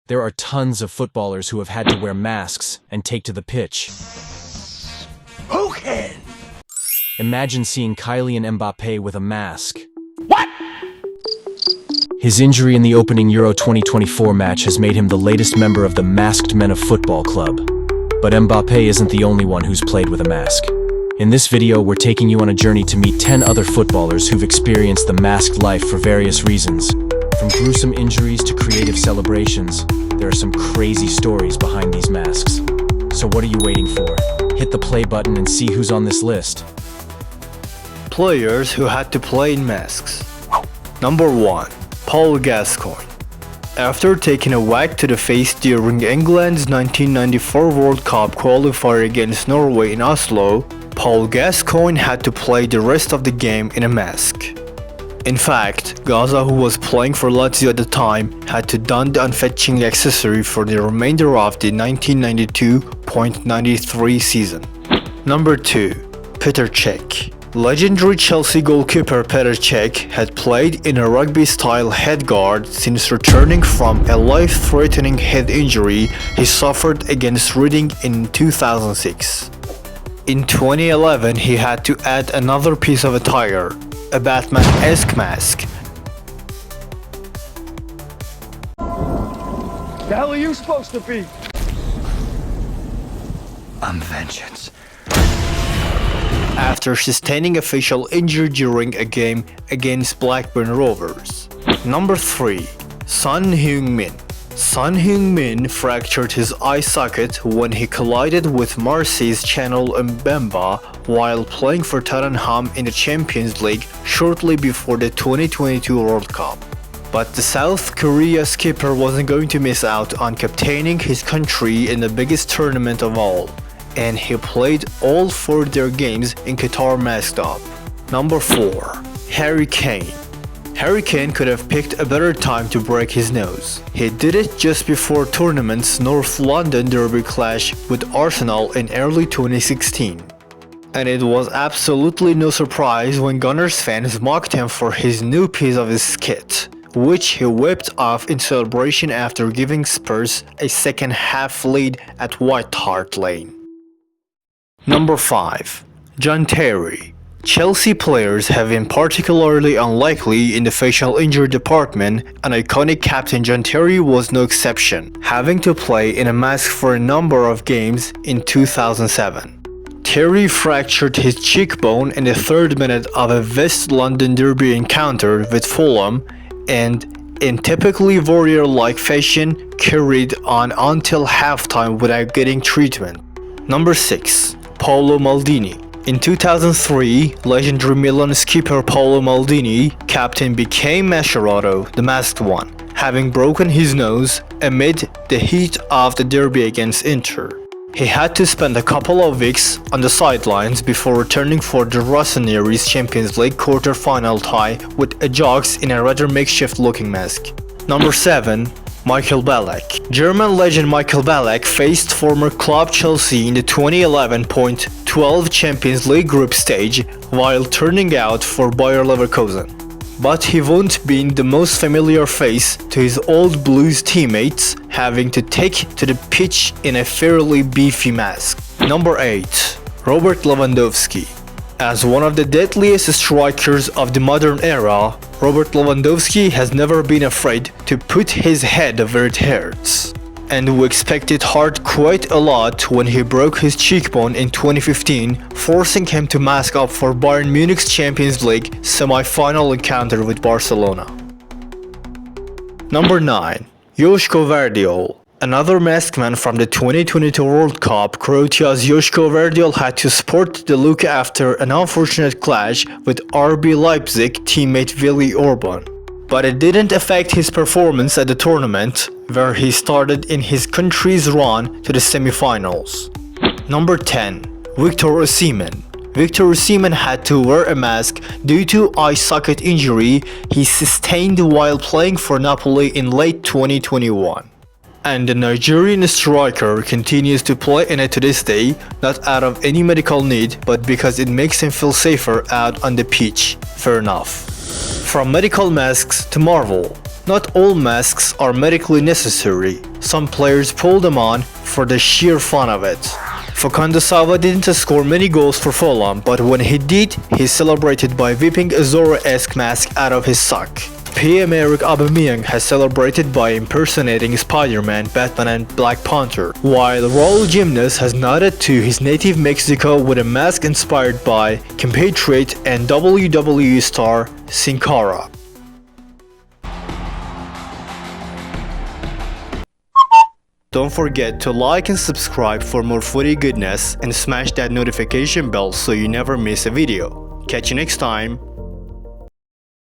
There are tons of footballers who have had to wear masks and take to the pitch. Who can? Imagine seeing Kylian Mbappe with a mask. What? His injury in the opening Euro 2024 match has made him the latest member of the Masked Men of Football Club. But Mbappe isn't the only one who's played with a mask. In this video, we're taking you on a journey to meet 10 other footballers who've experienced the masked life for various reasons. From gruesome injuries to creative celebrations, there are some crazy stories behind these masks. So what are you waiting for? Hit the play button and see who's on this list. Players who had to play in masks. Number 1. Paul Gascoigne. After taking a whack to the face during England's 1994 World Cup qualifier against Norway in Oslo, Paul Gascoigne had to play the rest of the game in a mask. In fact, Gaza, who was playing for Lazio at the time, had to don the unfetching accessory for the remainder of the 1992-93 season. Number 2. Petr Čech. Legendary Chelsea goalkeeper Petr Čech had played in a rugby-style headguard since returning from a life-threatening head injury he suffered against Reading in 2006. In 2011, he had to add another piece of attire, a Batman-esque mask. The hell are you supposed to be? I'm vengeance. After sustaining a facial injury during a game against Blackburn Rovers. Number 3. Son Heung-min. Son Heung-min fractured his eye socket when he collided with Marseille's Channel Mbemba while playing for Tottenham in the Champions League shortly before the 2022 World Cup. But the South Korea skipper wasn't going to miss out on captaining his country in the biggest tournament of all, and he played all 4 their games in Qatar masked up. Number 4. Harry Kane. Harry Kane could have picked a better time to break his nose. He did it just before tournament's North London derby clash with Arsenal in early 2016. And it was absolutely no surprise when Gunners fans mocked him for his new piece of his kit, which he whipped off in celebration after giving Spurs a second half lead at White Hart Lane. Number 5. John Terry. Chelsea players have been particularly unlikely in the facial injury department, and iconic captain John Terry was no exception, having to play in a mask for a number of games in 2007. Terry fractured his cheekbone in the 3rd minute of a West London derby encounter with Fulham, and in typically warrior-like fashion carried on until halftime without getting treatment. Number 6. Paolo Maldini. In 2003, legendary Milan skipper Paolo Maldini, captain, became Mascherano, the masked one, having broken his nose amid the heat of the derby against Inter. He had to spend a couple of weeks on the sidelines before returning for the Rossoneri's Champions League quarter-final tie with Ajax in a rather makeshift-looking mask. Number 7. Michael Ballack. German legend Michael Ballack faced former club Chelsea in the 2011-12 Champions League group stage while turning out for Bayer Leverkusen. But he won't be the most familiar face to his old Blues teammates, having to take to the pitch in a fairly beefy mask. Number 8. Robert Lewandowski. As one of the deadliest strikers of the modern era, Robert Lewandowski has never been afraid to put his head where it hurts. And we expect it hurt quite a lot when he broke his cheekbone in 2015, forcing him to mask up for Bayern Munich's Champions League semi-final encounter with Barcelona. Number 9. Joško Vardiol. Another masked man from the 2022 World Cup, Croatia's Joško Vardiol had to sport the look after an unfortunate clash with RB Leipzig teammate Willi Orban. But it didn't affect his performance at the tournament, where he started in his country's run to the semi-finals. Number 10. Victor Osimhen. Victor Osimhen had to wear a mask due to eye socket injury he sustained while playing for Napoli in late 2021. And the Nigerian striker continues to play in it to this day, not out of any medical need, but because it makes him feel safer out on the pitch. Fair enough. From medical masks to Marvel. Not all masks are medically necessary. Some players pull them on for the sheer fun of it. Fernando Silva didn't score many goals for Fulham, but when he did, he celebrated by whipping a Zorro-esque mask out of his sock. Pierre-Emerick Aubameyang has celebrated by impersonating Spider-Man, Batman and Black Panther, while Raul Jimenez has nodded to his native Mexico with a mask inspired by compatriot and WWE star Sin Cara. Don't forget to like and subscribe for more footy goodness and smash that notification bell so you never miss a video. Catch you next time.